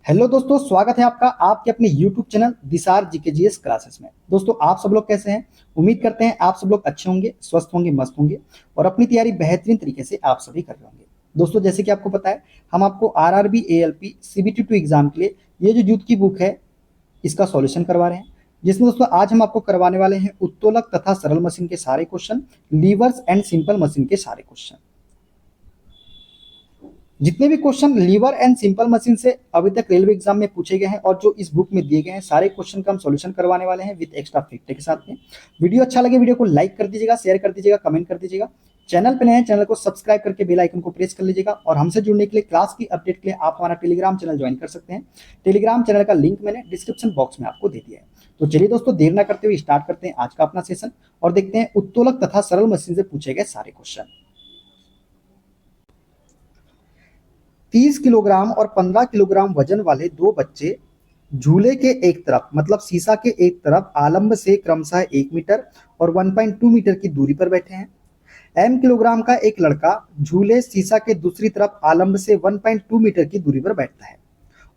Hello दोस्तों, स्वागत है आपका आपके अपने YouTube चैनल दिसार जीकेजीएस क्लासेस में। दोस्तों, आप सब लोग कैसे हैं? उम्मीद करते हैं आप सब लोग अच्छे होंगे, स्वस्थ होंगे, मस्त होंगे और अपनी तैयारी बेहतरीन तरीके से आप सभी कर रहे होंगे। दोस्तों, जैसे कि आपको पता है, हम आपको आरआरबी, एएलपी, सीबीटी 2 एग्जाम के लिए ये जो यूथ की बुक है, इसका सॉल्यूशन करवा रहे हैं। जिसमें दोस्तों आज हम आपको करवाने वाले हैं उत्तोलक तथा सरल मशीन के सारे question, levers and simple machine के सारे क्वेश्चन। जितने भी question lever and simple machine से अभी तक रेलवे एग्जाम में पूछे गए हैं और जो इस बुक में दिए गए हैं, सारे क्वेश्चन का हम सॉल्यूशन करवाने वाले हैं विद एक्स्ट्रा फैक्ट के साथ में। वीडियो अच्छा लगे वीडियो को लाइक कर दीजिएगा, शेयर कर दीजिएगा, कमेंट कर दीजिएगा। चैनल पे नए हैं, चैनल को सब्सक्राइब करके बेल आइकन को प्रेस कर लीजिएगा और हमसे जुड़ने के लिए, क्लास की अपडेट के लिए आप हमारा टेलीग्राम चैनल ज्वाइन कर सकते हैं। टेलीग्राम चैनल का लिंक मैंने डिस्क्रिप्शन बॉक्स में आपको दे दिया है। तो चलिए दोस्तों, देर ना करते हुए स्टार्ट करते हैं आज का अपना सेशन और देखते हैं उत्तोलक तथा सरल मशीन से पूछे गए सारे क्वेश्चन। 30 किलोग्राम और 15 किलोग्राम वजन वाले दो बच्चे झूले के एक तरफ मतलब शीशा के एक तरफ आलंब से क्रमशः 1 मीटर और 1.2 मीटर की दूरी पर बैठे हैं। m किलोग्राम का एक लड़का झूले शीशा के दूसरी तरफ आलंब से 1.2 मीटर की दूरी पर बैठता है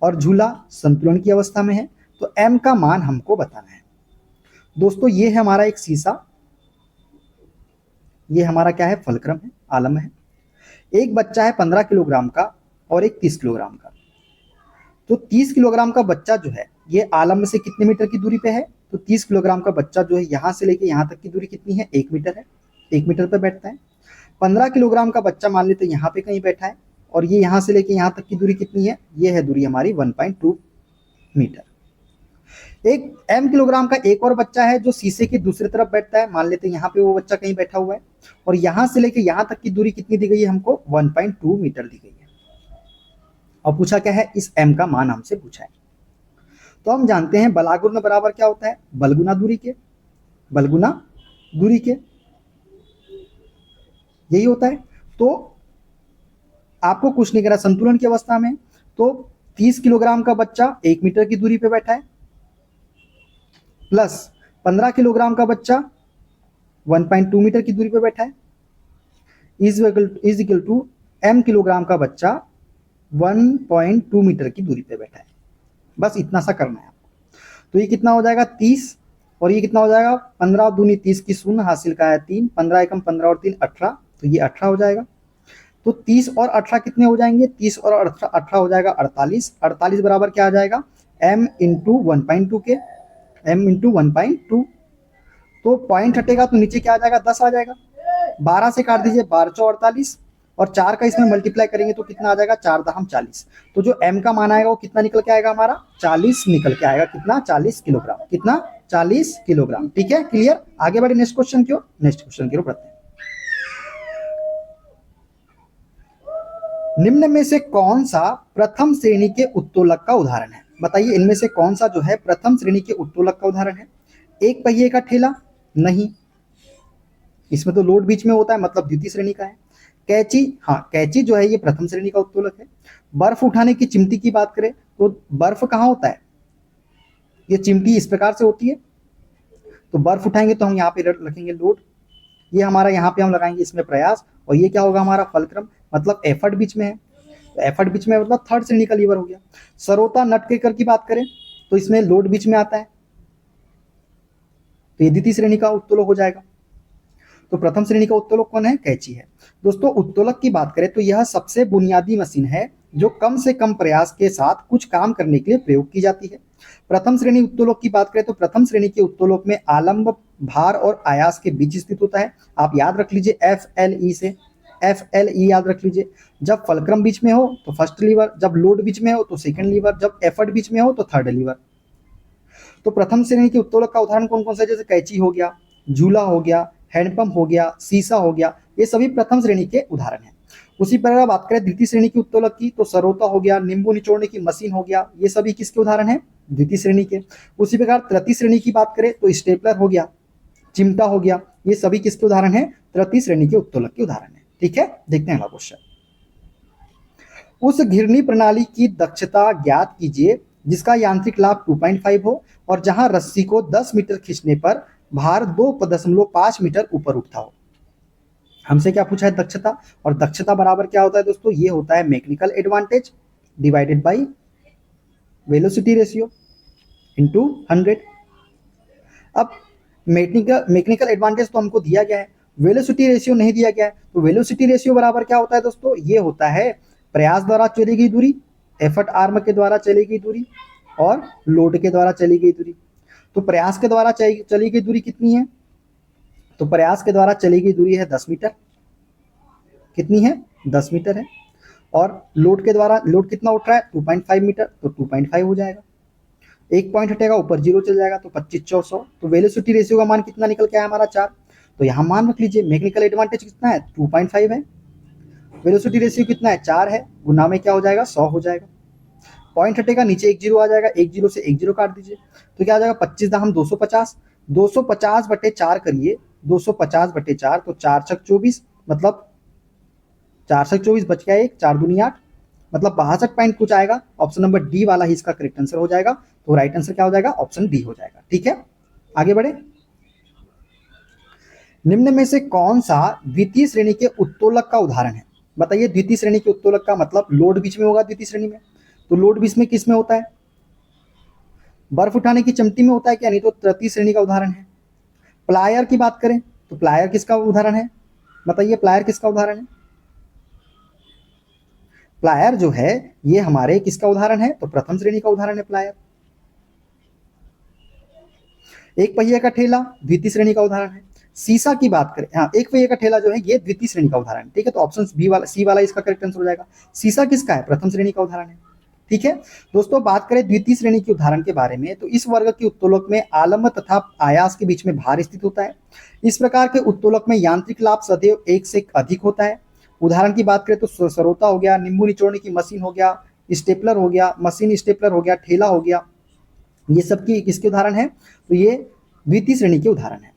और झूला संतुलन की अवस्था में है। तो m का मान हमको बताना है। दोस्तों, ये है हमारा एक शीशा, ये हमारा क्या है, फलक्रम है, आलम है। एक बच्चा है 15 किलोग्राम का और एक 30 किलोग्राम का। तो 30 किलोग्राम का बच्चा जो है ये आलम से कितने मीटर की दूरी पे है? तो 30 किलोग्राम का बच्चा जो है यहाँ से लेके यहाँ तक की दूरी कितनी है? 1 मीटर है, 1 मीटर पे बैठता है। 15 किलोग्राम का बच्चा मान लेते यहाँ पे कहीं बैठा है और ये यहाँ से लेके यहाँ तक की दूरी कितनी है? ये है दूरी हमारी 1.2 मीटर। एक m किलोग्राम का एक और बच्चा है जो शीशे की दूसरी तरफ बैठता है, मान लेते हैं यहाँ पे वो बच्चा कहीं बैठा हुआ है और यहाँ से लेके यहाँ तक की दूरी कितनी दी गई है हमको? 1.2 मीटर दी गई है। और पूछा क्या है? इस m का मान हमसे पूछा है। तो हम जानते हैं बलागुण बराबर क्या होता है? बल गुना दूरी के, बल गुना दूरी के, यही होता है। तो आपको कुछ नहीं करना, संतुलन की अवस्था में। तो 30 किलोग्राम का बच्चा 1 मीटर की दूरी पे बैठा है प्लस 15 किलोग्राम का बच्चा 1.2 मीटर की दूरी पे बैठा है is equal to m kilogram का बच्चा 1.2 मीटर की दूरी पे बैठा है। बस इतना सा करना है आपको। तो ये कितना हो जाएगा? 30 और ये कितना हो जाएगा? 15 दूनी 30 की शून्य हासिल का है 3, 15 एकम 15 और 3 18, तो ये 18 हो जाएगा। तो 30 और 18 कितने हो जाएंगे? 30 और 18 हो जाएगा 48। 48 बराबर क्या आ जाएगा? m इंटू 1.2 के, m इंटू 1.2। तो पॉइंट हटेगा तो नीचे क्या आ जाएगा? 10 आ जाएगा। 12 से काट दीजिए, 12 चौ 48 और 4 का इसमें मल्टीप्लाई करेंगे तो कितना आ जाएगा? 4 दहम 40। तो जो m का मान आएगा वो कितना निकल के आएगा? हमारा 40 निकल के आएगा। कितना? 40 किलोग्राम। कितना? 40 किलोग्राम। ठीक है, क्लियर। आगे बढ़े नेक्स्ट क्वेश्चन की ओर। नेक्स्ट क्वेश्चन की ओर बढ़ते हैं। निम्न में से कौन सा प्रथम श्रेणी के उत्तोलक का उदाहरण है? बताइए, इनमें से कौन सा जो है प्रथम श्रेणी के उत्तोलक का उदाहरण है? एक पहिए का ठेला? नहीं, इसमें तो लोड बीच में होता है, मतलब द्वितीय श्रेणी का है। कैंची? हाँ, कैंची जो है ये प्रथम श्रेणी का उत्तोलक है। बर्फ उठाने की चिमटी की बात करें तो बर्फ कहाँ होता है? ये चिमटी इस प्रकार से होती है, तो बर्फ उठाएंगे तो हम यहाँ पे रखेंगे लोड, ये हमारा यहाँ पे हम लगाएंगे इसमें प्रयास, और ये क्या होगा? हमारा फलक्रम, मतलब एफर्ट बीच में है। तो एफर्ट बीच में मतलब थर्ड श्रेणी का लीवर हो गया। सरोता नटकेकर की बात करें तो इसमें लोड बीच में आता है, तो ये द्वितीय श्रेणी का उत्तोलक हो जाएगा। तो प्रथम श्रेणी का उत्तोलक कौन है? कैंची है। दोस्तों, उत्तोलक की बात करें तो यह सबसे बुनियादी मशीन है जो कम से कम प्रयास के साथ कुछ काम करने के लिए प्रयोग की जाती है। प्रथम श्रेणी उत्तोलक की बात करें तो प्रथम श्रेणी के उत्तोलक में आलंब भार और आयास के बीच स्थित होता है। आप याद रख लीजिए FLE से, FLE याद रख लीजिए। जब फलक्रम बीच में हो तो फर्स्ट लीवर, जब लोड बीच में हो तो सेकंड लीवर, जब एफर्ट बीच में हो तो थर्ड लीवर। तो प्रथम श्रेणी के उत्तोलक का उदाहरण कौन कौन सा है? जैसे कैंची हो गया, झूला हो गया, हैंडपंप हो गया, शीशा हो गया, ये सभी प्रथम श्रेणी के उदाहरण हैं। उसी प्रकार बात करें द्वितीय श्रेणी की उत्तोलक की तो सरोता हो गया, नींबू निचोड़ने की मशीन हो गया, ये सभी किसके उदाहरण हैं? द्वितीय श्रेणी के। उसी प्रकार तृतीय श्रेणी की बात करें तो स्टेपलर हो गया, चिमटा हो गया, ये सभी किसके उदाहरण हैं? तृतीय श्रेणी के उत्तोलक के उदाहरण है। ठीक है, देखते हैं अगला क्वेश्चन। उस घिरनी प्रणाली की दक्षता ज्ञात कीजिए जिसका यांत्रिक लाभ 2.5 हो और जहां रस्सी को 10 मीटर खींचने पर भार 2.5 मीटर ऊपर उठता हो। हमसे क्या पूछा है? दक्षता। और दक्षता बराबर क्या होता है दोस्तों? ये होता है mechanical advantage divided by velocity ratio into 100। अब मैकेनिकल एडवांटेज तो हमको दिया गया है, वेलोसिटी रेशियो नहीं दिया गया है, तो वेलोसिटी रेशियो बराबर क्या होता है दोस्तों, ये होता है प्रयास द्वारा चली गई दूरी, एफर्ट आर्म के द्वारा चली गई दूरी और लोड के द्वारा चली गई दूरी। तो प्रयास के द्वारा चली गई दूरी कितनी है, तो प्रयास के द्वारा चली गई दूरी है 10 मीटर। कितनी है, 10 मीटर है। और लोड के द्वारा, लोड कितना उठ रहा है, 2.5 मीटर, तो 2.5 हो जाएगा। एक पॉइंट हटेगा, ऊपर जीरो चल जाएगा, तो 25 4 100। तो वेलोसिटी रेशियो का मान कितना निकल के आया हमारा 4। तो यहाँ मान रख लीजिए मैकेनिकल एडवांटेज कितना है, 2.5 है, वेलोसिटी रेशियो कितना है, 4 है, गुना में क्या हो जाएगा, 100 हो जाएगा। पॉइंट हटेगा, नीचे एक जीरो आ जाएगा, एक जीरो से एक जीरो काट दीजिए, तो क्या आ जाएगा, 25 दाम 250, 250 बटे 4 करिए, 250 बटे 4, तो 4 छक 24, मतलब 4 छक 24 बच गया एक, 4 दूनी 8, मतलब 62 पॉइंट कुछ आएगा। ऑप्शन नंबर डी वाला ही इसका करेक्ट आंसर हो जाएगा। तो राइट आंसर क्या हो जाएगा, ऑप्शन डी हो जाएगा। ठीक है, आगे बढ़े। निम्न में से कौन सा द्वितीय श्रेणी के उत्तोलक का उदाहरण है, बताइए। द्वितीय श्रेणी के उत्तोलक का मतलब लोड बीच में होगा द्वितीय श्रेणी में, तो लोड बीच में किस में होता है, बर्फ उठाने की चमटी में होता है क्या, नहीं तो तृतीय श्रेणी का उदाहरण है। प्लायर की बात करें तो प्लायर किसका उदाहरण है, बताइए प्लायर किसका उदाहरण है। प्लायर जो है ये हमारे किसका उदाहरण है, तो प्रथम श्रेणी का उदाहरण है प्लायर। एक पहिए का ठेला द्वितीय श्रेणी का उदाहरण है। शीशा की बात करें, हाँ, एक पहिए का ठेला जो है ये द्वितीय श्रेणी का उदाहरण है। ठीक है, तो ऑप्शन बी वाला, सी वाला इसका करेक्ट आंसर हो जाएगा। शीशा किसका है, प्रथम श्रेणी का उदाहरण है। ठीक है दोस्तों, बात करें द्वितीय श्रेणी के उदाहरण के बारे में, तो इस वर्ग के उत्तोलक में आलम्ब तथा आयास के बीच में भार स्थित होता है। इस प्रकार के उत्तोलक में यांत्रिक लाभ सदैव एक से अधिक होता है। उदाहरण की बात करें तो सरोता हो गया, नींबू निचोड़ने की मशीन हो गया, स्टेपलर हो गया, मशीन स्टेपलर हो गया, ठेला हो गया, ये सब की किसके उदाहरण है, तो ये द्वितीय श्रेणी के उदाहरण है।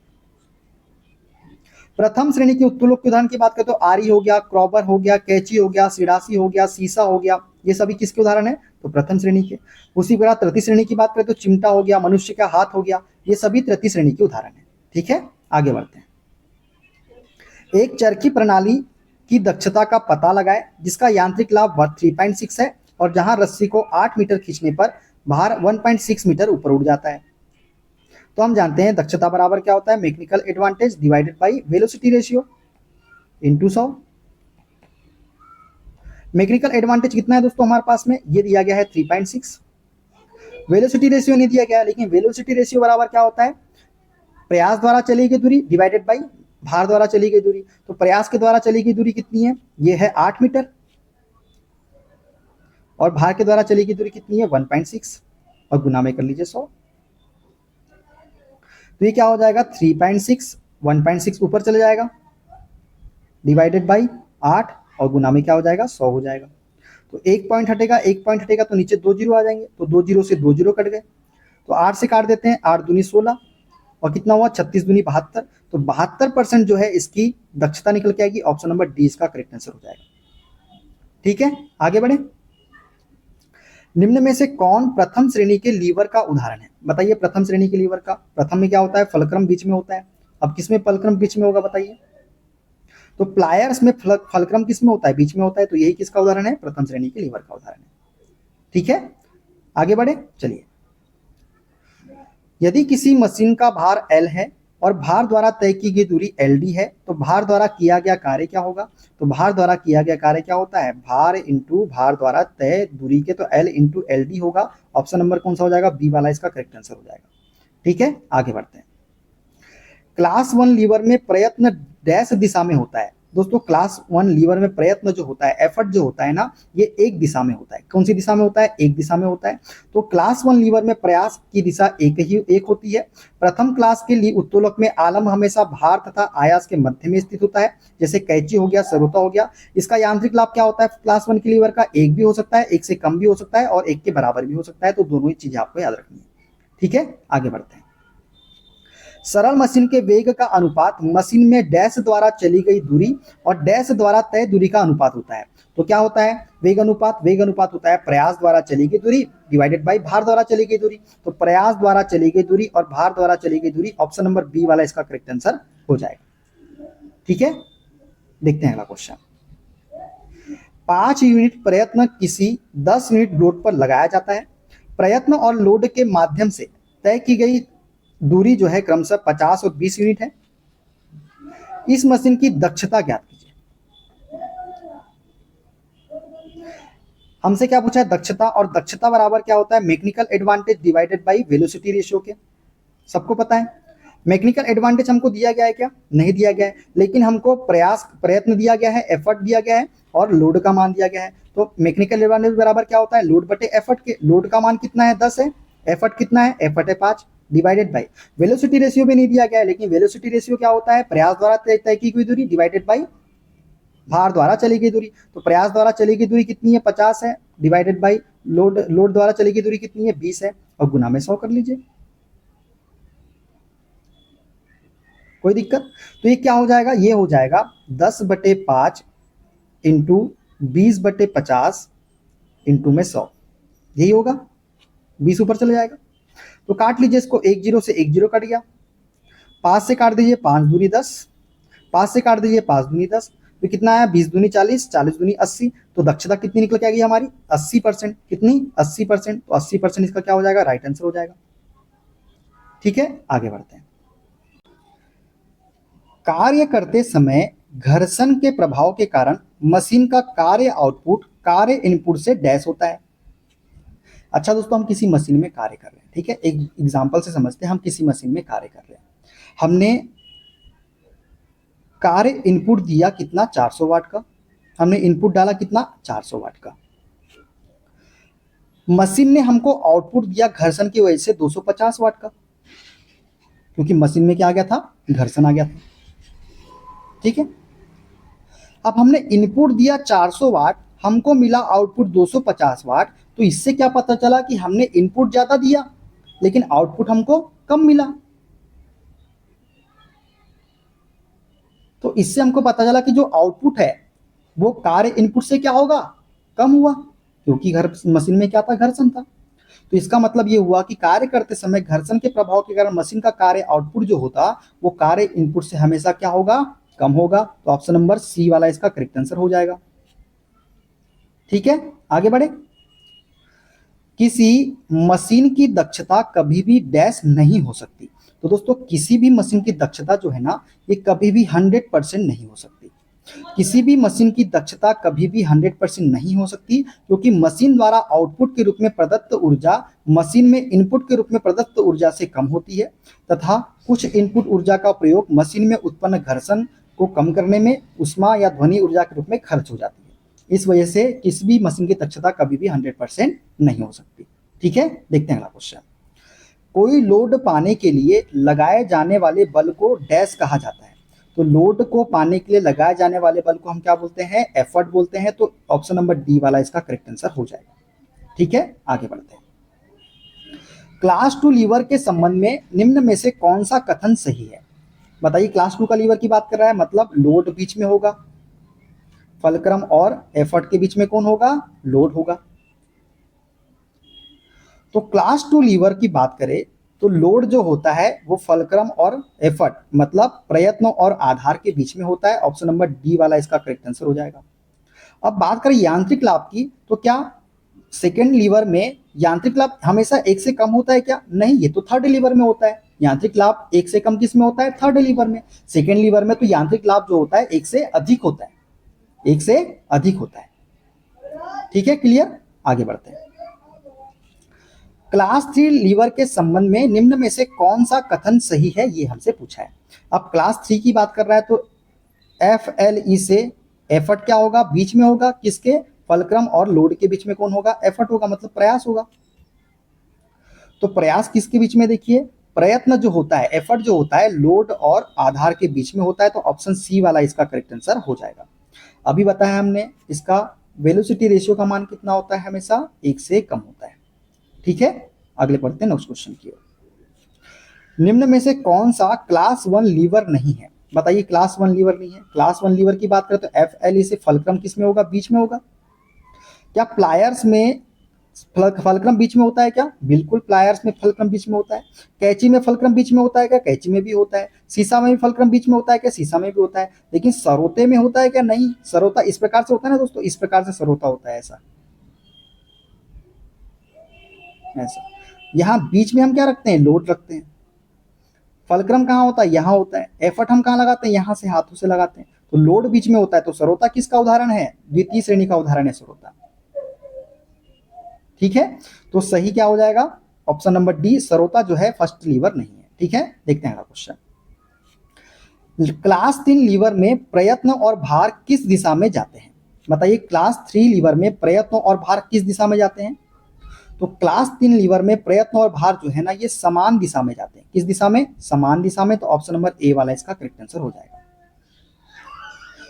प्रथम श्रेणी के उत्तोलक के उदाहरण की बात करें तो आरी हो गया, क्रॉबर हो गया, कैची हो गया, सिडासी हो गया, शीशा हो गया, ये सभी किसके उदाहरण है, तो प्रथम श्रेणी के। उसी प्रकार तृतीय श्रेणी की बात करें तो चिमटा हो गया, मनुष्य का हाथ हो गया, ये सभी तृतीय श्रेणी के उदाहरण है। ठीक है, आगे बढ़ते हैं। एक चरखी प्रणाली की दक्षता का पता लगाए जिसका यांत्रिक लाभ 3.6 है और जहां रस्सी को 8 मीटर खींचने पर भार 1.6 मीटर ऊपर उड़ जाता है। तो हम जानते हैं दक्षता बराबर क्या होता है, mechanical advantage divided by velocity ratio into 100। Mechanical advantage कितना है दोस्तों हमारे पास में, ये दिया गया है 3.6। वेलोसिटी रेशियो नहीं दिया गया, लेकिन वेलोसिटी रेशियो बराबर क्या होता है, प्रयास द्वारा चली गई दूरी डिवाइडेड बाई भार द्वारा चली गई दूरी। तो प्रयास के द्वारा चली गई दूरी कितनी है, ये है 8 मीटर, और भार के द्वारा चली गई दूरी कितनी है, 1.6, और गुना में कर लीजिए 100। तो ये क्या हो जाएगा, 3.6, 1.6 ऊपर चले जाएगा, डिवाइडेड बाई 8, और गुना में क्या हो जाएगा, 100 हो जाएगा। तो एक पॉइंट हटेगा, एक पॉइंट हटेगा तो नीचे 2 जीरो आ जाएंगे, तो 2 जीरो से 2 जीरो कट गए, तो 8 से काट देते हैं, 8 दूनी 16, और कितना हुआ, 36 दूनी 72। तो 72% जो है इसकी दक्षता निकल के आएगी। ऑप्शन नंबर डी इसका करेक्ट आंसर हो जाएगा। ठीक है, आगे बढ़े। निम्न में से कौन प्रथम श्रेणी के लीवर का उदाहरण है, बताइए। प्रथम श्रेणी के लीवर का, प्रथम में क्या होता है, फलक्रम बीच में होता है। अब किसमें फलक्रम बीच में होगा, बताइए। तो प्लायर्स में फलक्रम किसमें होता है, बीच में होता है, तो यही किसका उदाहरण है, प्रथम श्रेणी के लीवर का उदाहरण है। ठीक है, आगे बढ़े, चलिए। यदि किसी मशीन का भार L है और भार द्वारा तय की गई दूरी LD है, तो भार द्वारा किया गया कार्य क्या होगा, तो भार द्वारा किया गया कार्य क्या होता है, भार इंटू भार द्वारा तय दूरी के, तो L इंटू LD होगा। ऑप्शन नंबर कौन सा हो जाएगा, बी वाला इसका करेक्ट आंसर हो जाएगा। ठीक है, आगे बढ़ते हैं। क्लास 1 लीवर में प्रयत्न डैश दिशा में होता है, दोस्तों। क्लास 1 लीवर में प्रयत्न जो होता है, एफर्ट जो होता है ना, ये एक दिशा में होता है। कौन सी दिशा में होता है, एक दिशा में होता है। तो क्लास 1 लीवर में प्रयास की दिशा एक होती है। प्रथम क्लास के लिए उत्तोलक में आलम्ब हमेशा भार तथा आयास के मध्य में स्थित होता है, जैसे कैंची हो गया, सरोता हो गया। इसका यांत्रिक लाभ क्या होता है क्लास 1 के लीवर का, एक भी हो सकता है, एक से कम भी हो सकता है, और एक के बराबर भी हो सकता है। तो दोनों ही चीजें आपको याद रखनी है। ठीक है, आगे बढ़ते हैं। सरल मशीन के वेग का अनुपात मशीन में डैश द्वारा चली गई दूरी और डैश द्वारा तय दूरी का अनुपात होता है। तो क्या होता है, वेग अनुपात होता है प्रयास द्वारा चली गई दूरी डिवाइडेड बाई भार द्वारा चली गई दूरी। तो प्रयास द्वारा चली गई दूरी और भार द्वारा चली गई दूरी, ऑप्शन नंबर बी वाला इसका करेक्ट आंसर हो जाएगा। ठीक है, देखते हैं अगला क्वेश्चन। 5 यूनिट प्रयत्न किसी 10 यूनिट लोड पर लगाया जाता है। प्रयत्न और लोड के माध्यम से तय की गई दूरी जो है क्रमशः 50 और 20 यूनिट है। इस मशीन की दक्षता ज्ञात कीजिए। हमसे क्या पूछा है, दक्षता, और दक्षता बराबर क्या होता है, mechanical advantage divided by velocity ratio के। सबको पता है मैकेनिकल एडवांटेज हमको दिया गया है क्या, नहीं दिया गया है, लेकिन हमको प्रयत्न दिया गया है, एफर्ट दिया गया है, और लोड का मान दिया गया है। तो मैकेनिकल एडवांटेज बराबर क्या होता है, लोड बटे एफर्ट के। लोड का मान कितना है, 10 है, एफर्ट कितना है, एफर्ट है 5, डिवाइडेड बाई वेलोसिटी रेशियो भी नहीं दिया गया है, लेकिन वेलोसिटी रेशियो क्या होता है, प्रयास द्वारा तय की गई दूरी डिवाइडेड बाई भार द्वारा चली गई दूरी। तो प्रयास द्वारा चली गई दूरी कितनी है, 50 है, डिवाइडेड बाई लोड द्वारा चली गई दूरी कितनी है, 20 है, और गुना में 100 कर लीजिए। कोई दिक्कत? तो ये क्या हो जाएगा, ये हो जाएगा 10/5 इंटू 20/50 इंटू में 100, यही होगा। 20 ऊपर चले जाएगा, तो काट लीजिए इसको, 1 0 से 1 0 कट गया, 5 से काट दीजिए, 5 दूनी 10, 5 से काट दीजिए, 5 दूनी 10, तो कितना आया, 20 दूनी 40, 40 दूनी 80। तो दक्षता कितनी निकल के आ गई हमारी, 80%। कितनी, 80%। तो 80% इसका क्या हो जाएगा, राइट आंसर हो जाएगा। ठीक है, आगे बढ़ते हैं। कार्य करते समय घर्षण के प्रभाव के कारण मशीन का कार्य आउटपुट कार्य इनपुट से डैश होता है। अच्छा दोस्तों, हम किसी मशीन में कार्य कर रहे हैं, ठीक है, एक एग्जांपल से समझते हैं। हम किसी मशीन में कार्य कर रहे हैं, हमने कार्य इनपुट दिया कितना, 400 वाट का, हमने इनपुट डाला कितना, 400 वाट का। मशीन ने हमको आउटपुट दिया घर्षण की वजह से 250 वाट का, क्योंकि मशीन में क्या आ गया था, घर्षण आ गया था। ठीक है, अब हमने इनपुट दिया 400 वाट, हमको मिला आउटपुट 250 वाट। तो इससे क्या पता चला कि हमने इनपुट ज्यादा दिया लेकिन आउटपुट हमको कम मिला। तो इससे हमको पता चला कि जो आउटपुट है वो कार्य इनपुट से क्या होगा, कम हुआ, क्योंकि मशीन में क्या था, घर्षण था। तो इसका मतलब ये हुआ कि कार्य करते समय घर्षण के प्रभाव के कारण मशीन का कार्य आउटपुट जो होता वो कार्य इनपुट से हमेशा क्या होगा, कम होगा। तो ऑप्शन नंबर सी वाला इसका करेक्ट आंसर हो जाएगा। ठीक है, आगे बढ़े। किसी मशीन की दक्षता कभी भी डैश नहीं हो सकती। तो दोस्तों, किसी भी मशीन की दक्षता जो है ना, ये कभी भी 100% नहीं हो सकती। किसी भी मशीन की दक्षता कभी भी 100% नहीं हो सकती, क्योंकि मशीन द्वारा आउटपुट के रूप में प्रदत्त ऊर्जा मशीन में इनपुट के रूप में प्रदत्त ऊर्जा से कम होती है, तथा कुछ इनपुट ऊर्जा का प्रयोग मशीन में उत्पन्न घर्षण को कम करने में ऊष्मा या ध्वनि ऊर्जा के रूप में खर्च हो जाती है। इस वजह से किसी भी मशीन की दक्षता कभी भी 100% नहीं हो सकती। ठीक है, देखते हैं अगला क्वेश्चन। कोई लोड पाने के लिए लगाए जाने वाले बल को डैश कहा जाता है। तो लोड को पाने के लिए लगाए जाने वाले बल को हम क्या बोलते हैं, एफर्ट बोलते हैं। तो ऑप्शन नंबर डी वाला इसका करेक्ट आंसर हो जाएगा। ठीक है, आगे बढ़ते हैं। क्लास 2 लीवर के संबंध में निम्न में से कौन सा कथन सही है। बताइए, क्लास 2 का लीवर की बात कर रहा है, मतलब लोड बीच में होगा, फलक्रम और एफर्ट के बीच में कौन होगा, लोड होगा। तो क्लास 2 लीवर की बात करें तो लोड जो होता है वो फलक्रम और एफर्ट मतलब प्रयत्न और आधार के बीच में होता है। ऑप्शन नंबर डी वाला इसका करेक्ट आंसर हो जाएगा। अब बात करें यांत्रिक लाभ की, तो क्या सेकेंड लीवर में यांत्रिक लाभ हमेशा एक से कम होता है क्या, नहीं, ये तो थर्ड लीवर में होता है। यांत्रिक लाभ एक से कम किस में होता है, थर्ड लीवर में। सेकेंड लीवर में तो यांत्रिक लाभ जो होता है एक से अधिक होता है, एक से अधिक होता है। ठीक है, क्लियर, आगे बढ़ते हैं। क्लास 3 लीवर के संबंध में निम्न में से कौन सा कथन सही है, ये हमसे पूछा है। अब क्लास 3 की बात कर रहा है तो एफ एल ई से एफर्ट क्या होगा, बीच में होगा, किसके, फलक्रम और लोड के बीच में कौन होगा, एफर्ट होगा, मतलब प्रयास होगा। तो प्रयास किसके बीच में, देखिए प्रयत्न जो होता है, एफर्ट जो होता है लोड और आधार के बीच में होता है। तो ऑप्शन सी वाला इसका करेक्ट आंसर हो जाएगा। अभी बताया हमने, इसका वेलोसिटी रेशियो का मान कितना होता है, हमेशा एक से कम होता है। ठीक है, अगले पढ़ते हैं नेक्स्ट क्वेश्चन की ओर। निम्न में से कौन सा क्लास 1 लीवर नहीं है। बताइए, क्लास 1 लीवर नहीं है। क्लास 1 लीवर की बात करें तो एफ एल ई से फलक्रम किस में होगा, बीच में होगा। क्या प्लायर्स में फलक्रम बीच में होता है क्या, बिल्कुल प्लायर्स में फलक्रम बीच में होता है। कैंची में फलक्रम बीच में होता है क्या, कैंची में भी होता है। शीशा में भी फलक्रम बीच में होता है क्या, शीशा में भी होता है। लेकिन सरोते में होता है क्या, नहीं। सरोता इस प्रकार से होता है ना दोस्तों, इस प्रकार से सरोता होता है ऐसा। ऐसा। यहाँ बीच में हम क्या रखते हैं, लोड रखते हैं। फलक्रम कहाँ होता है, यहाँ होता है। एफर्ट हम कहाँ लगाते हैं, यहाँ से हाथों से लगाते हैं। तो लोड बीच में होता है, तो सरोता किसका उदाहरण है, द्वितीय श्रेणी का उदाहरण है सरोता। ठीक है, तो सही क्या हो जाएगा, ऑप्शन नंबर डी, सरोता जो है फर्स्ट लीवर नहीं है। ठीक है, देखते हैं अगला क्वेश्चन। क्लास 3 लीवर में प्रयत्न और भार किस दिशा में जाते हैं। बताइए, क्लास 3 लीवर में प्रयत्न और भार किस दिशा में जाते हैं। तो क्लास 3 लीवर में प्रयत्न और भार जो है ना, ये समान दिशा में जाते हैं। किस दिशा में, समान दिशा में। तो ऑप्शन नंबर ए वाला इसका करेक्ट आंसर हो जाएगा,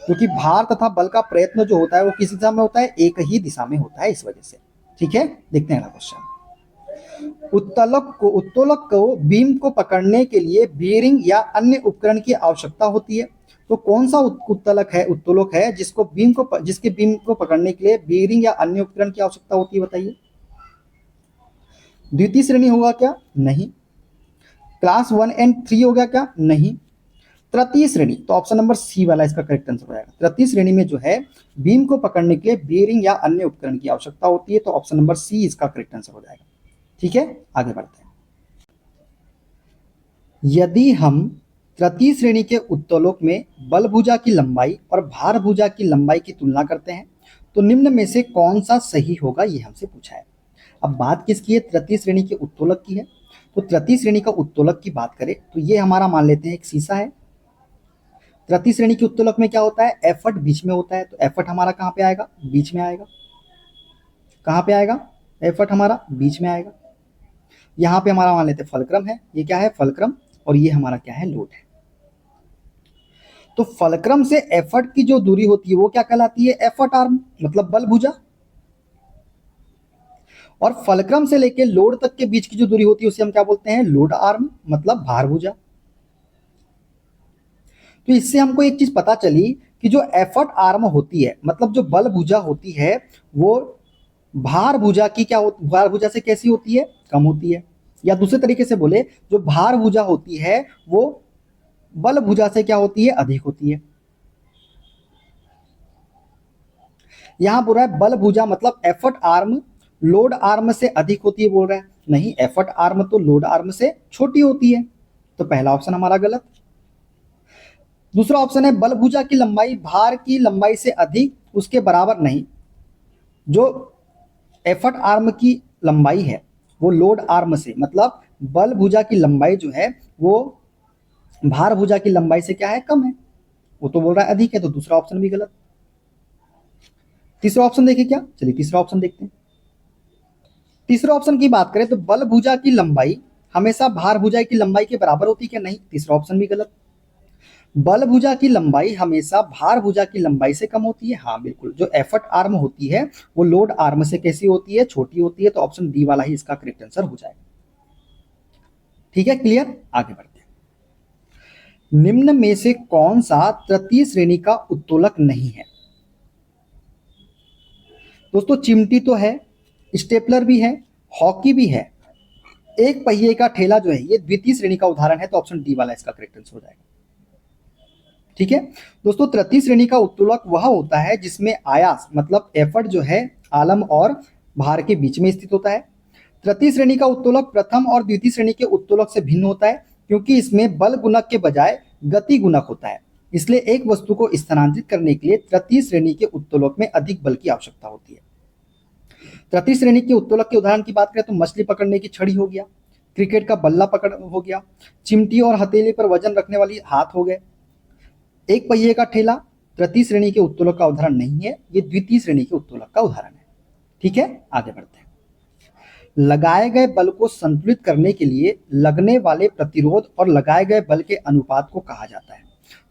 क्योंकि भार तथा बल का प्रयत्न जो होता है वो किस दिशा में होता है, एक ही दिशा में होता है, इस वजह से। ठीक है, देखते हैं अगला क्वेश्चन। उत्तोलक को बीम को पकड़ने के लिए बीयरिंग या अन्य उपकरण की आवश्यकता होती है। तो कौन सा उत्तोलक है जिसके बीम को पकड़ने के लिए बीयरिंग या अन्य उपकरण की आवश्यकता होती है, बताइए। द्वितीय श्रेणी होगा क्या, नहीं। क्लास 1 एंड 3 हो गया क्या, नहीं। तृतीय श्रेणी, तो ऑप्शन नंबर सी वाला इसका करेक्ट आंसर हो जाएगा। तृतीय श्रेणी में जो है बीम को पकड़ने के लिए बीयरिंग या अन्य उपकरण की आवश्यकता होती है, तो ऑप्शन नंबर सी इसका करेक्ट आंसर हो जाएगा। ठीक है, आगे बढ़ते हैं। यदि हम तृतीय श्रेणी के उत्तोलक में बल भुजा की लंबाई और भार भुजा की लंबाई की तुलना करते हैं तो निम्न में से कौन सा सही होगा, ये हमसे पूछा है। अब बात किसकी है, तृतीय श्रेणी के उत्तोलक की है। तो तृतीय श्रेणी का उत्तोलक की बात करें तो ये हमारा मान लेते हैं एक शीशा है। तृतीय श्रेणी के उत्तोलक में क्या होता है, एफर्ट बीच में होता है। तो एफर्ट हमारा कहाँ पे आएगा, बीच में आएगा। कहाँ पे आएगा, एफर्ट हमारा बीच में आएगा। यहाँ पे हमारा मान लेते हैं फलक्रम है, ये क्या है, फलक्रम, और ये हमारा क्या है, लोड है। तो फलक्रम से एफर्ट की जो दूरी होती है वो क्या कहलाती है, एफर्ट आर्म, मतलब बल भुजा। और फलक्रम से लेकर लोड तक के बीच की जो दूरी होती है उसे हम क्या बोलते हैं, लोड आर्म, मतलब भार भुजा। तो इससे हमको एक चीज पता चली कि जो एफर्ट आर्म होती है, मतलब जो बल भुजा होती है, वो भार भुजा की क्या होती, भार भुजा से कैसी होती है, कम होती है। या दूसरे तरीके से बोले, जो भार भुजा होती है वो बल भुजा से क्या होती है, अधिक होती है। यहां बोल रहा है बल भुजा मतलब एफर्ट आर्म लोड आर्म से अधिक होती है, बोल रहा है। नहीं, एफर्ट आर्म तो लोड आर्म से छोटी होती है। तो पहला ऑप्शन हमारा गलत। दूसरा ऑप्शन है बल भुजा की लंबाई भार की लंबाई से अधिक उसके बराबर नहीं। जो एफर्ट आर्म की लंबाई है वो लोड आर्म से, मतलब बल भुजा की लंबाई जो है वो भार भुजा की लंबाई से क्या है, कम है। वो तो बोल रहा है अधिक है, तो दूसरा ऑप्शन भी गलत। तीसरा ऑप्शन देखिए क्या, चलिए तीसरा ऑप्शन देखते हैं। तीसरा ऑप्शन की बात करें तो बल भुजा की लंबाई हमेशा भार भुजा की लंबाई के बराबर होती है क्या, नहीं, तीसरा ऑप्शन भी गलत। बल भुजा की लंबाई हमेशा भार भुजा की लंबाई से कम होती है, हाँ बिल्कुल। जो एफर्ट आर्म होती है वो लोड आर्म से कैसी होती है, छोटी होती है। तो ऑप्शन डी वाला ही इसका करेक्ट आंसर हो जाएगा। ठीक है, क्लियर, आगे बढ़ते हैं। निम्न में से कौन सा तृतीय श्रेणी का उत्तोलक नहीं है। दोस्तों, चिमटी तो है, स्टेपलर भी है, हॉकी भी है, एक पहिए का ठेला जो है ये द्वितीय श्रेणी का उदाहरण है। तो ऑप्शन डी वाला इसका करेक्ट आंसर हो जाएगा। ठीक है दोस्तों, तृतीय श्रेणी का उत्तोलक वह होता है जिसमें आयास मतलब एफर्ट जो है आलम और भार के बीच में स्थित होता है। तृतीय श्रेणी का उत्तोलक प्रथम और द्वितीय श्रेणी के उत्तोलक से भिन्न होता है, क्योंकि इसमें बल गुणक के बजाय गति गुणक होता है। इसलिए एक वस्तु को स्थानांतरित करने के लिए तृतीय श्रेणी के उत्तोलक में अधिक बल की आवश्यकता होती है। तृतीय श्रेणी के उत्तोलक के उदाहरण की बात करें तो मछली पकड़ने की छड़ी हो गया, क्रिकेट का बल्ला पकड़ हो गया, चिमटी और हथेली पर वजन रखने वाली हाथ हो गए। एक पहिए का ठेला तृतीय श्रेणी के उत्तोलक का उदाहरण नहीं है, ये द्वितीय श्रेणी के उत्तोलक का उदाहरण है। ठीक है, आगे बढ़ते हैं। लगाए गए बल को संतुलित करने के लिए लगने वाले प्रतिरोध और लगाए गए बल के अनुपात को कहा जाता है।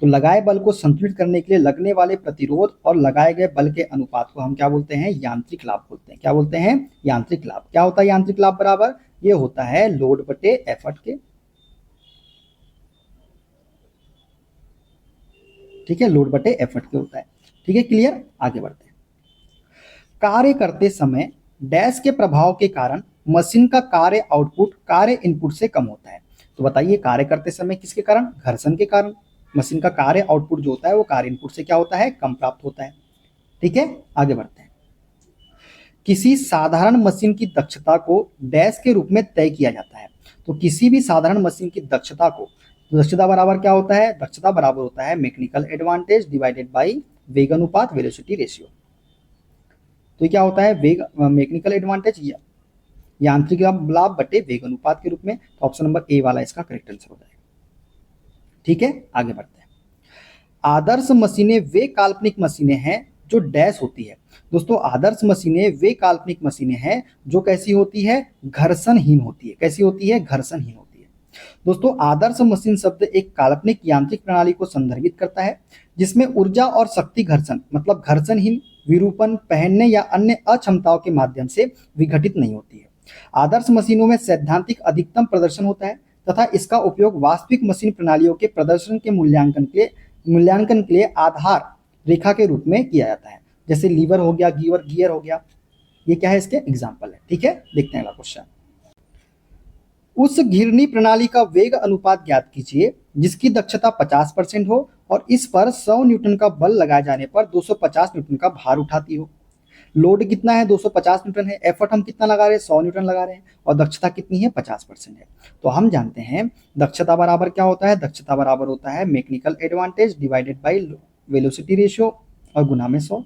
तो लगाए बल को संतुलित करने के लिए लगने वाले प्रतिरोध और लगाए गए बल के अनुपात को हम क्या बोलते हैं, यांत्रिक लाभ बोलते हैं। क्या बोलते हैं, यांत्रिक लाभ। क्या होता है यांत्रिक लाभ बराबर, ये होता है लोड बटे एफर्ट के। ठीक है, लोड बटे एफर्ट के होता है। ठीक है, क्लियर, आगे बढ़ते हैं। कार्य करते समय डैश के प्रभाव के कारण मशीन का कार्य आउटपुट कार्य इनपुट से कम होता है। तो बताइए, कार्य करते समय किसके कारण, घर्षण के कारण मशीन का कार्य आउटपुट जो होता है वो कार्य इनपुट से क्या होता है, कम प्राप्त होता है। ठीक है, आगे बढ़ते हैं। किसी साधारण मशीन की दक्षता को डैश के रूप में तय किया जाता है। तो किसी भी साधारण मशीन की दक्षता को, दक्षता बराबर क्या होता है, दक्षता बराबर होता है मैकेनिकल एडवांटेज डिवाइडेड बाय वेग अनुपात वेलोसिटी रेशियो। तो क्या होता है, वेग मैकेनिकल एडवांटेज यांत्रिक लाभ बटे वेग अनुपात के रूप में। तो ऑप्शन नंबर ए वाला इसका करेक्ट आंसर हो जाएगा। ठीक है, आगे बढ़ते हैं। आदर्श मशीनें वे काल्पनिक मशीनें हैं जो डैश होती है। दोस्तों आदर्श मशीनें वे काल्पनिक मशीनें हैं जो कैसी होती है, घर्षणहीन होती है। कैसी होती है, घर्षणहीन होती है। दोस्तों आदर्श मशीन शब्द एक काल्पनिक यांत्रिक प्रणाली को संदर्भित करता है जिसमें ऊर्जा और शक्ति घर्षण मतलब घर्षणहीन, विरूपण, पहनने या अन्य अक्षमताओं के माध्यम से विघटित नहीं होती है। आदर्श मशीनों में सैद्धांतिक अधिकतम प्रदर्शन होता है तथा इसका उपयोग वास्तविक मशीन प्रणालियों के प्रदर्शन के मूल्यांकन के लिए आधार रेखा के रूप में किया जाता है। जैसे लीवर हो गया, गियर हो गया, ये क्या है, इसके एग्जाम्पल है। ठीक है, देखते हैं अगला क्वेश्चन। उस घिरनी प्रणाली का वेग अनुपात ज्ञात कीजिए जिसकी दक्षता 50% हो और इस पर 100 न्यूटन का बल लगाए जाने पर 250 न्यूटन का भार उठाती हो। लोड कितना है, 250 न्यूटन है। एफर्ट हम कितना लगा रहे हैं, 100 न्यूटन लगा रहे हैं और दक्षता कितनी है, 50% है। तो हम जानते हैं दक्षता बराबर क्या होता है, दक्षता बराबर होता है mechanical advantage divided by velocity ratio और गुना में 100।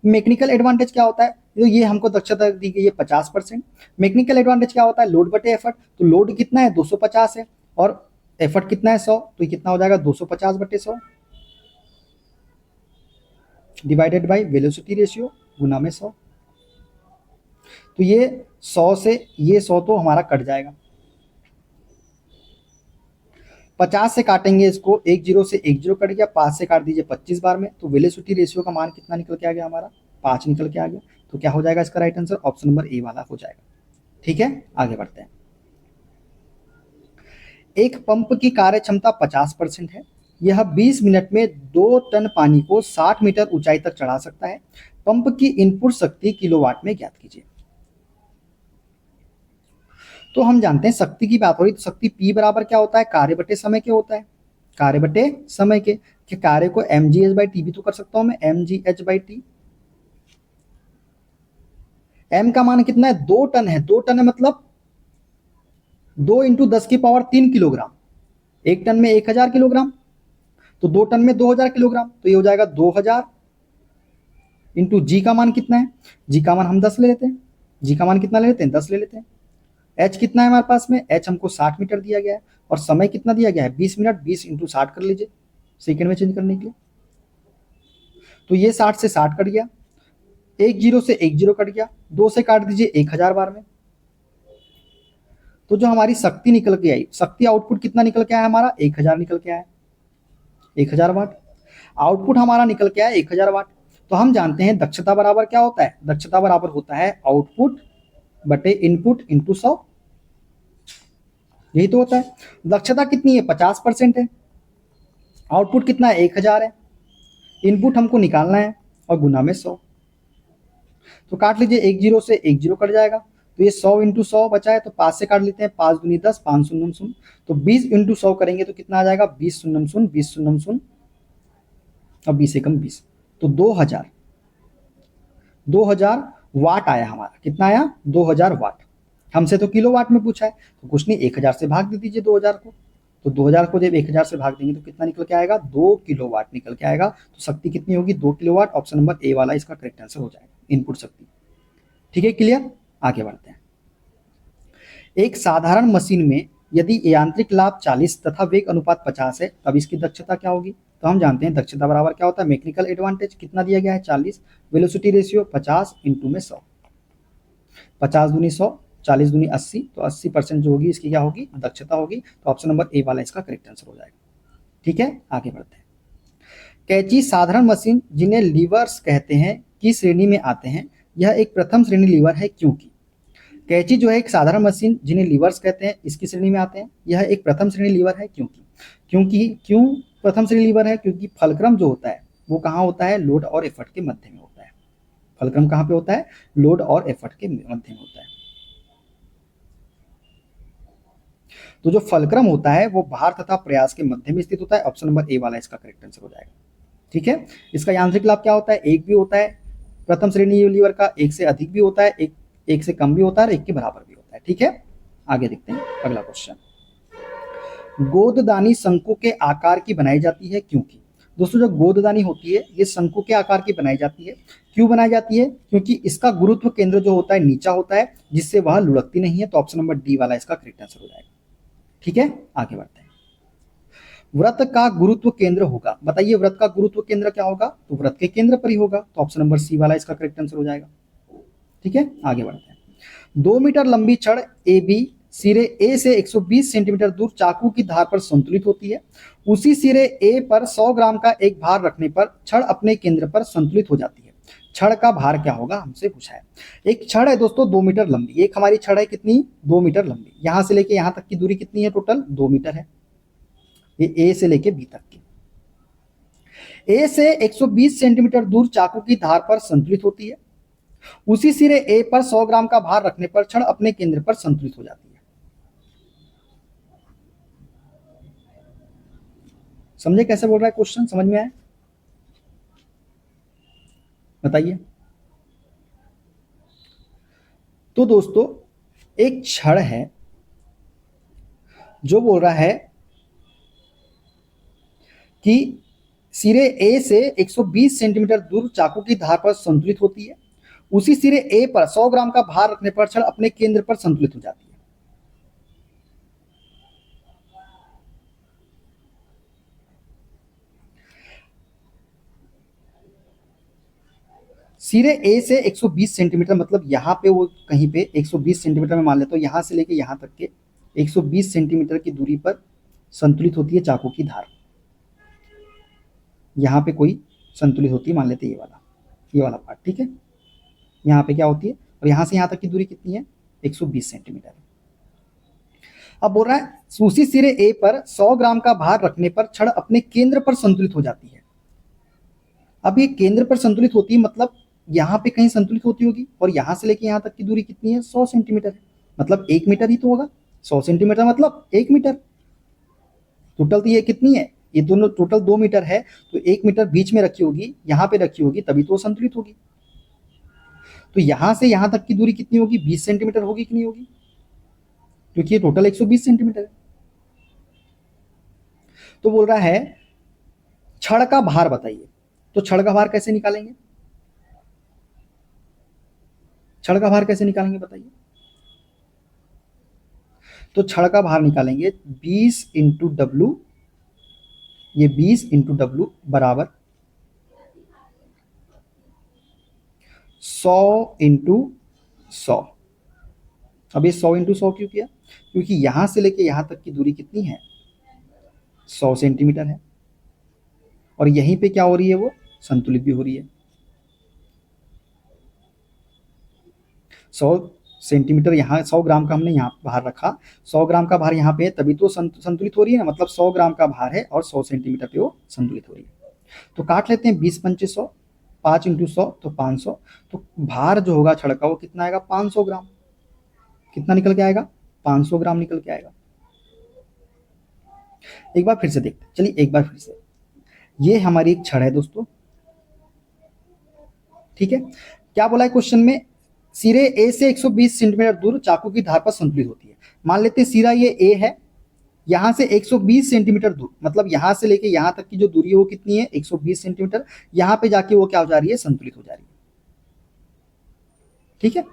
मैकेनिकल एडवांटेज क्या होता है, तो ये हमको दक्षता दी गई है 50%। मैकेनिकल एडवांटेज क्या होता है, लोड बटे एफर्ट। तो लोड कितना है, 250 है और एफर्ट कितना है, 100। तो ये कितना हो जाएगा, 250 बटे 100 डिवाइडेड बाय वेलोसिटी रेशियो गुना में 100। तो ये 100 से ये 100 तो हमारा कट जाएगा, 50 से काटेंगे इसको, 10 से 10 कट गया, 5 से काट दीजिए 25 बार में। तो वेलोसिटी रेशियो का मान कितना निकल के आ गया, हमारा 5 निकल के आ गया। तो क्या हो जाएगा इसका right answer, option number A वाला हो जाएगा। ठीक है, आगे बढ़ते हैं। एक पंप की कार्य क्षमता 50% है। यह 20 मिनट में 2 टन पानी को 60 मीटर ऊंचाई तक चढ़ा सकता है। पंप की इनपुट शक्ति किलोवाट में ज्ञात कीजिए। तो हम जानते हैं शक्ति की बात हो रही, तो शक्ति P बराबर क्या होता है, कार्य बटे समय के होता है, कार्य बटे समय के। कि कार्य को mgh/t भी तो कर सकता हूं मैं, mgh/t। m का मान कितना है, 2 टन है। 2 टन है मतलब 2 × 10⁻³ किलोग्राम। 1 टन में 1000 किलोग्राम, तो 2 टन में 2000 किलोग्राम। तो ये हो जाएगा 2000 इंटू जी का मान कितना है, जी का मान हम 10 ले लेते हैं। जी का मान कितना ले लेते हैं, 10 ले लेते हैं। एच कितना है हमारे पास में, एच हमको 60 मीटर दिया गया है और समय कितना दिया गया है, 20 मिनट। 20 × 60 कर लीजिए सेकेंड में चेंज करने के लिए। तो ये 60 से 60 कट गया, 10 से 10 कट गया, 2 से काट दीजिए 1000 बार में। तो जो हमारी शक्ति निकल के आई, शक्ति आउटपुट कितना निकल के आया हमारा, 1000 निकल के आया, 1000 वाट। आउटपुट हमारा निकल के आया 1000 वाट। तो हम जानते हैं दक्षता बराबर क्या होता है, दक्षता बराबर होता है आउटपुट बटे इनपुट इंटू 100। यही तो होता है। दक्षता कितनी है, 50% है। आउटपुट कितना है, 1000 है। इनपुट हमको निकालना है और गुना में 100। तो काट लीजिए, 10 से 10 कट जाएगा। तो ये 100 × 100 बचा है, तो 5 से काट लेते हैं, 5 दूनी 10, 5 शून्य शून्य। तो 20 × 100 करेंगे तो कितना आ जाएगा, 20 शून्य शून्य, 20 शून्य शून्य और 20 एकम 20। तो 2000 वाट आया हमारा। कितना आया, 2000 वाट। हमसे तो किलोवाट में पूछा है, तो कुछ नहीं, 1000 से भाग दे दीजिए 2000 को। तो 2000 को जब 1000 से भाग देंगे तो कितना निकल के आएगा, 2 किलोवाट निकल के आएगा। तो शक्ति कितनी होगी, 2 किलोवाट। ऑप्शन नंबर ए वाला इसका करेक्ट आंसर हो जाएगा, इनपुट शक्ति। ठीक है, क्लियर, आगे बढ़ते हैं। एक साधारण मशीन में यदि यांत्रिक लाभ 40 तथा वेग अनुपात 50 है, तब इसकी दक्षता क्या होगी। तो हम जानते हैं दक्षता बराबर क्या होता है, मैकेनिकल एडवांटेज कितना दिया गया है, 40, वेलोसिटी रेशियो 50 इंटू में 100। 50 दूनी 100, 40 दूनी 80, तो 80% जो होगी इसकी क्या होगी, दक्षता होगी। तो ऑप्शन नंबर ए वाला इसका करेक्ट आंसर हो जाएगा। ठीक है, आगे बढ़ते हैं। कैंची साधारण मशीन जिन्हें लीवर्स कहते हैं की श्रेणी में आते हैं। यह एक प्रथम श्रेणी लीवर है क्योंकि, कैंची जो है एक साधारण मशीन जिन्हें लीवर्स कहते हैं इसकी श्रेणी में आते हैं। यह एक प्रथम श्रेणी लीवर है क्यों प्रथम श्रेणी लीवर है, क्योंकि फलक्रम जो होता है वो कहाँ होता है, लोड और एफर्ट के मध्य में होता है। फलक्रम कहाँ पे होता है, लोड और एफर्ट के मध्य में होता है। तो जो फलक्रम होता है वो भार तथा प्रयास के मध्य में स्थित होता है। ऑप्शन नंबर ए वाला इसका करेक्ट आंसर हो जाएगा। ठीक है, इसका यांत्रिक लाभ क्या होता है, 1 भी होता है प्रथम श्रेणी लीवर का एक से अधिक भी होता है, एक से कम भी होता है और एक के बराबर भी होता है। ठीक है, आगे देखते हैं अगला क्वेश्चन। गोददानी शंकु के आकार की बनाई जाती है क्योंकि। दोस्तों जो गोददानी होती है ये शंकु के आकार की बनाई जाती है। क्यों बनाई जाती है? क्योंकि इसका गुरुत्व केंद्र जो होता है नीचा होता है, जिससे वह लुढ़कती नहीं है। तो ऑप्शन नंबर डी वाला इसका करेक्ट आंसर हो जाएगा। ठीक है, आगे बढ़ते हैं। व्रत का गुरुत्व केंद्र होगा, बताइए व्रत का गुरुत्व केंद्र क्या होगा? तो व्रत के केंद्र पर ही होगा। तो ऑप्शन नंबर सी वाला इसका करेक्ट आंसर हो जाएगा। ठीक है, आगे बढ़ते हैं। 2 मीटर लंबी छड़ ए बी सिरे ए से 120 सेंटीमीटर दूर चाकू की धार पर संतुलित होती है। उसी सिरे ए पर 100 ग्राम का एक भार रखने पर छड़ अपने केंद्र पर संतुलित हो जाती है। छड़ का भार क्या होगा हमसे पूछा है। एक छड़ है दोस्तों 2 मीटर लंबी, एक हमारी छड़ है कितनी? 2 मीटर लंबी। यहां से लेके यहां तक की दूरी कितनी है? टोटल 2 मीटर है। ये ए से लेके बी तक की। ए से 120 सेंटीमीटर दूर चाकू की धार पर संतुलित होती है। उसी सिरे ए पर 100 ग्राम का भार रखने पर छड़ अपने केंद्र पर संतुलित हो जाती है। समझे कैसे बोल रहा है क्वेश्चन? समझ में आया? बताइए। तो दोस्तों एक छड़ है जो बोल रहा है कि सिरे ए से 120 सेंटीमीटर दूर चाकू की धार पर संतुलित होती है। उसी सिरे ए पर 100 ग्राम का भार रखने पर छड़ अपने केंद्र पर संतुलित हो जाती है। सिरे ए से 120 सेंटीमीटर मतलब यहां पे वो कहीं पे 120 सेंटीमीटर में मान लेते हो, यहां से लेके यहां तक के 120 सेंटीमीटर की दूरी पर संतुलित होती है चाकू की धार। यहाँ पे कोई संतुलित होती है, मान लेते हैं ये वाला पार्ट। ठीक है, यहाँ पे क्या होती है, और यहाँ से यहाँ तक की दूरी कितनी है? 120 सेंटीमीटर। अब बोल रहा है उसी सिरे ए पर 100 ग्राम का भार रखने पर छड़ अपने केंद्र पर संतुलित हो जाती है। अब ये केंद्र पर संतुलित होती है मतलब यहाँ पे कहीं संतुलित होती होगी, और यहाँ से लेके यहाँ तक की दूरी कितनी है? 100 सेंटीमीटर है, मतलब 1 मीटर ही तो होगा। 100 सेंटीमीटर मतलब 1 मीटर। टोटल तो ये कितनी है? ये दोनों टोटल 2 मीटर है, तो 1 मीटर बीच में रखी होगी, यहाँ पे रखी होगी, तभी तो संतुलित होगी। तो यहां से यहां तक की दूरी कितनी होगी? 20 सेंटीमीटर होगी कि नहीं होगी? क्योंकि ये टोटल 120 सेंटीमीटर है। तो बोल रहा है छड़ का भार बताइए। तो छड़ का भार कैसे निकालेंगे? छड़ का भार कैसे निकालेंगे बताइए। तो छड़ का भार निकालेंगे 20 इंटू डब्लू, ये 20 इंटू डब्लू बराबर 100 इंटू 100। अब ये 100 इंटू 100 क्यों किया? क्योंकि यहां से लेके यहां तक की दूरी कितनी है? 100 सेंटीमीटर है, और यहीं पे क्या हो रही है? वो संतुलित भी हो रही है। 100 सेंटीमीटर यहाँ 100 ग्राम का हमने यहाँ भार रखा, 100 ग्राम का भार यहाँ पे है, तभी तो संतुलित हो रही है ना। मतलब 100 ग्राम का भार है और 100 सेंटीमीटर पे वो संतुलित हो रही है। तो काट लेते हैं 20 पंचे 100, 5 इंटू 100 तो 500। तो भार जो होगा छड़ का वो कितना आएगा? 500 ग्राम। कितना निकल के आएगा? 500 ग्राम निकल के आएगा। एक बार फिर से देखते, चलिए एक बार फिर से। ये हमारी एक छड़ है दोस्तों, ठीक है। क्या बोला है क्वेश्चन में? सिरे ए से 120 सेंटीमीटर दूर चाकू की धार पर संतुलित होती है। मान लेते हैं सिरा ये ए है, यहां से 120 सेंटीमीटर दूर, मतलब यहां से लेके यहां तक की जो दूरी है वो कितनी है? 120 सेंटीमीटर। यहां पे जाके वो क्या हो जा रही है? संतुलित हो जा रही है। ठीक है,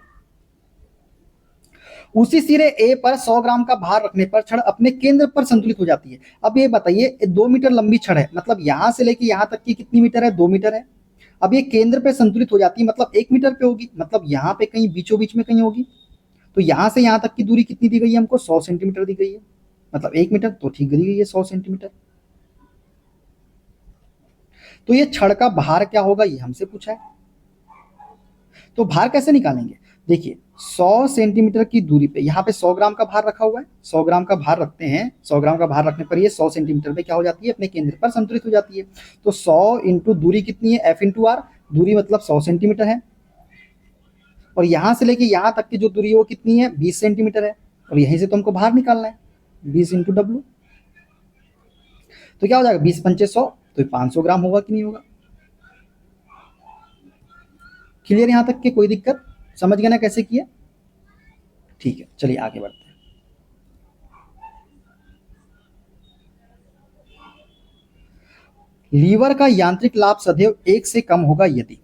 उसी सिरे ए पर 100 ग्राम का भार रखने पर छड़ अपने केंद्र पर संतुलित हो जाती है। अब ये बताइए 2 मीटर लंबी छड़ है, मतलब यहां से लेके यहां तक की कितनी मीटर है? 2 मीटर है। अब ये केंद्र पे संतुलित हो जाती है मतलब 1 मीटर पे होगी, मतलब यहाँ पे कहीं बीचों बीच में कहीं होगी। तो यहां से यहां तक की दूरी कितनी दी गई है हमको? 100 सेंटीमीटर दी गई है, मतलब 1 मीटर तो ठीक दी गई है 100 सेंटीमीटर। तो ये छड़ का भार क्या होगा ये हमसे पूछा है। तो भार कैसे निकालेंगे? देखिए 100 सेंटीमीटर की दूरी पे यहाँ पे 100 ग्राम का भार रखा हुआ है, 100 ग्राम का भार रखते हैं, 100 ग्राम का भार रखने पर ये 100 सेंटीमीटर पे क्या हो जाती है? अपने केंद्र पर संतुलित हो जाती है। तो 100 इंटू दूरी कितनी है? F into R. दूरी मतलब 100 सेंटीमीटर है, और यहां से लेके यहां तक की जो दूरी है वो कितनी है? 20 सेंटीमीटर है, और यहीं से तो हमको भार निकालना है 20 इंटू डब्ल्यू। तो क्या हो जाएगा? 20 पंचे 100, तो 500 ग्राम होगा कि नहीं होगा? क्लियर यहां तक के? कोई दिक्कत? समझ गए ना कैसे किया? ठीक है, चलिए आगे बढ़ते हैं। लीवर का यांत्रिक लाभ सदैव 1 से कम होगा यदि,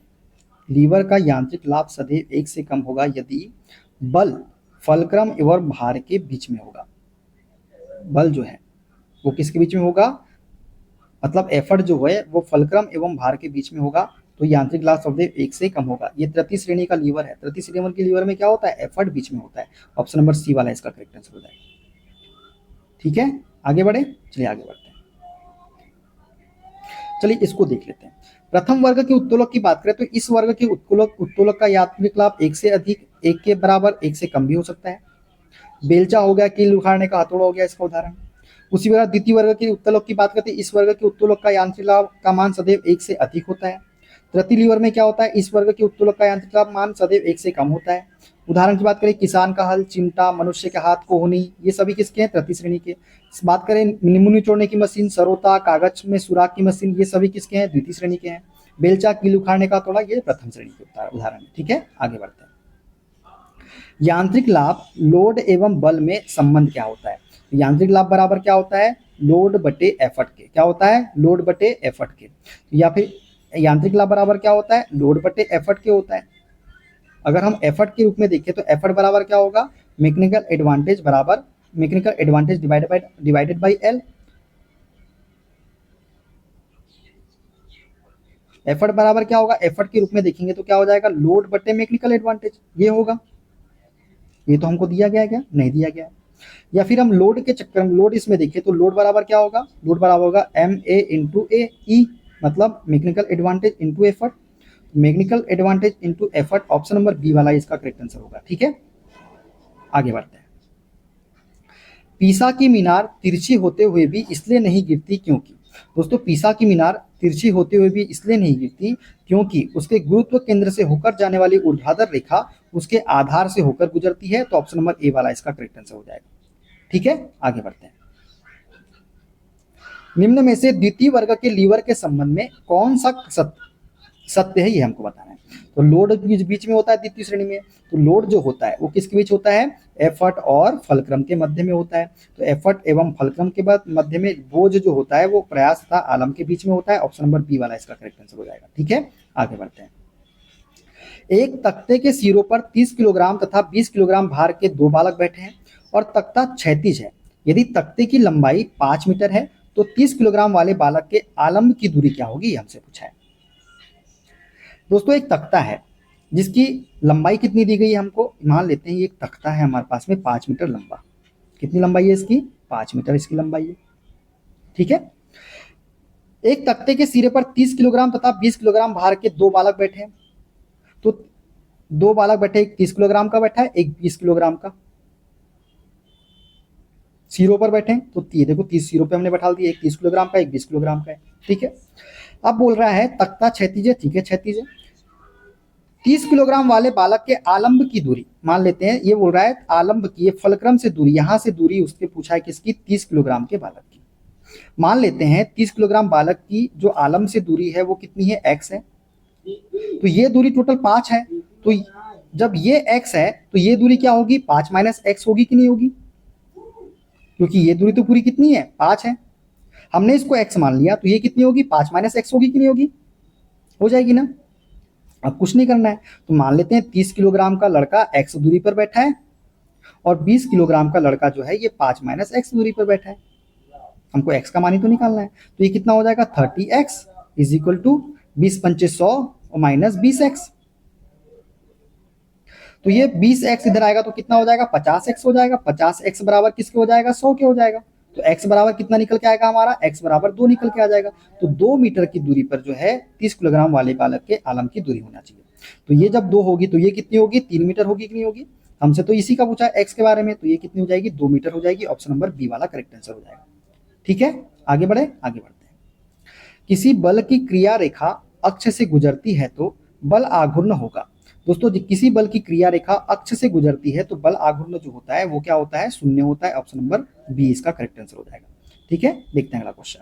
लीवर का यांत्रिक लाभ सदैव 1 से कम होगा यदि बल फलक्रम एवं भार के बीच में होगा। बल जो है वो किसके बीच में होगा? मतलब एफर्ट जो है वो फलक्रम एवं भार के बीच में होगा, तो यांत्रिक लाभ सदैव 1 से कम होगा। ये तृतीय श्रेणी का लीवर है। तृतीय श्रेणी के लीवर में क्या होता है? एफर्ट बीच में होता है। ऑप्शन नंबर सी वाला इसका करेक्ट आंसर हो जाएगा। ठीक है, आगे बढ़े, चलिए आगे बढ़ते हैं। चलिए इसको देख लेते हैं। प्रथम वर्ग के उत्तोलक की बात करें तो इस वर्ग के उत्तोलक का यांत्रिक लाभ 1 से अधिक, 1 के बराबर, 1 से कम भी हो सकता है। बेलचा हो गया, कील उखाड़ने का हथौड़ा हो गया इसका उदाहरण। उसी प्रकार द्वितीय वर्ग के उत्तोलक की बात करते हैं, इस वर्ग के उत्तोलक का यांत्रिक लाभ का मान सदैव 1 से अधिक होता है। तृतीय लीवर में क्या होता है? इस वर्ग के उत्तोलक का यांत्रिक लाभ मान सदैव 1 से कम होता है। उदाहरण की बात करें, किसान का हल, चिमटा, मनुष्य के हाथ कोहनी, ये सभी किसके हैं? तृतीय श्रेणी के। बात करें नींबू निचोड़ने की मशीन, सरोता, कागज में सुराख की मशीन, ये सभी किसके हैं? द्वितीय श्रेणी के हैं। बेलचा, कील उखाड़ने का हथौड़ा, ये प्रथम श्रेणी के उदाहरण है। ठीक है, आगे बढ़ते हैं। यांत्रिक लाभ लोड एवं बल में संबंध क्या होता है? यांत्रिक लाभ बराबर क्या होता है? लोड बटे एफर्ट के। क्या होता है? लोड बटे एफर्ट के। या फिर यांत्रिक लाभ बराबर क्या होता है? लोड बटे एफर्ट के होता है। अगर हम एफर्ट के रूप में देखें तो एफर्ट बराबर क्या होगा? मैकेनिकल एडवांटेज बराबर mechanical advantage divided by L. Effort बराबर क्या होगा? एफर्ट के रूप में देखेंगे तो क्या हो जाएगा? लोड बटे मैकेनिकल एडवांटेज, ये होगा। ये तो हमको दिया गया है क्या? नहीं दिया गया है। या फिर हम लोड के चक्कर में लोड इसमें देखें तो लोड बराबर क्या होगा? लोड बराबर होगा M A into A E, मतलब mechanical advantage into effort. Mechanical advantage into effort, option number B वाला इसका करेक्ट आंसर होगा। ठीक है, आगे बढ़ते हैं। पीसा की मीनार तिरछी होते हुए भी इसलिए नहीं गिरती क्योंकि, दोस्तों पीसा की मीनार तिरछी होते हुए भी इसलिए नहीं गिरती क्योंकि उसके गुरुत्व केंद्र से होकर जाने वाली ऊर्ध्वाधर रेखा उसके आधार से होकर गुजरती है, तो ऑप्शन नंबर ए वाला इसका करेक्ट आंसर हो जाएगा। ठीक है, आगे बढ़ते हैं। निम्न में से द्वितीय वर्ग के लीवर के संबंध में कौन सा सत्य है, ये हमको बताना है। तो लोड बीच में होता है द्वितीय श्रेणी में, तो लोड जो होता है वो किसके बीच होता है? एफर्ट और फलक्रम के मध्य में होता है। तो एफर्ट एवं फलक्रम के बाद मध्य में बोझ जो होता है वो प्रयास तथा आलम के बीच में होता है। ऑप्शन नंबर बी वाला इसका करेक्ट आंसर हो जाएगा। ठीक है, आगे बढ़ते हैं। एक तख्ते के सिरों पर 30 किलोग्राम तथा 20 किलोग्राम भार के 2 बालक बैठे हैं और तख्ता क्षैतिज है। यदि तख्ते की लंबाई 5 मीटर है तो 30 किलोग्राम वाले बालक के आलंब की दूरी क्या होगी, हमसे पूछा है। दोस्तों एक तख्ता है जिसकी लंबाई कितनी दी गई है हमको, मान लेते हैं ये एक तख्ता है हमारे पास में 5 मीटर लंबा। कितनी लंबाई है इसकी? 5 मीटर इसकी लंबाई है। ठीक है, एक तख्ते के सिरे पर 30 किलोग्राम तथा 20 किलोग्राम भार के 2 बालक बैठे हैं। तो 2 बालक बैठे, एक 30 किलोग्राम का बैठा है, एक 20 किलोग्राम का। सिरों पर बैठे, तो ये देखो 30 सिरों पे हमने बैठा दिया, एक 30 किलोग्राम का, एक 20 किलोग्राम का है। ठीक है, अब बोल रहा है तख्ता क्षैतिज है। ठीक है, क्षैतिज है। 30 किलोग्राम वाले बालक के आलंब की दूरी मान लेते हैं, ये बोल रहा है आलंब की, ये फलक्रम से दूरी, यहां से दूरी उसके पूछा है किसकी? 30 किलोग्राम के बालक की। मान लेते हैं 30 किलोग्राम बालक की जो आलंब से दूरी है वो कितनी है? x है। तो ये दूरी टोटल 5 है। तो जब ये x है तो ये दूरी क्या होगी? 5 माइनस x होगी कि नहीं होगी? क्योंकि ये दूरी तो पूरी कितनी है? 5 है। हमने इसको x मान लिया, तो ये कितनी होगी? 5 माइनस x होगी कि नहीं होगी? हो जाएगी ना। अब कुछ नहीं करना है, तो मान लेते हैं 30 किलोग्राम का लड़का x दूरी पर बैठा है और 20 किलोग्राम का लड़का जो है ये 5 माइनस x दूरी पर बैठा है। हमको x का मान ही तो निकालना है, तो ये कितना हो जाएगा? 30x इज इक्वल टू 20 पंचे 100 और माइनस 20x। तो ये 20x इधर आएगा तो कितना हो जाएगा? 50x हो जाएगा। 50x बराबर किसके हो जाएगा? 100 के हो जाएगा। तो x बराबर कितना निकल के आएगा हमारा? x बराबर 2 निकल के आ जाएगा। तो 2 मीटर की दूरी पर जो है 30 किलोग्राम वाले बालक के आलम की दूरी होना चाहिए। तो ये जब 2 होगी तो ये कितनी होगी? 3 मीटर होगी कि नहीं होगी? हमसे तो इसी का पूछा है x के बारे में, तो ये कितनी हो जाएगी? 2 मीटर हो जाएगी। ऑप्शन नंबर बी वाला करेक्ट आंसर हो जाएगा। ठीक है, आगे बढ़े, आगे बढ़ते हैं। किसी बल की क्रिया रेखा अक्ष से गुजरती है तो बल आघूर्ण होगा। दोस्तों किसी बल की क्रिया रेखा अक्ष से गुजरती है तो बल आघूर्ण जो होता है वो क्या होता है? शून्य होता है। ऑप्शन नंबर बी इसका करेक्ट आंसर हो जाएगा। ठीक है, देखते हैं अगला क्वेश्चन।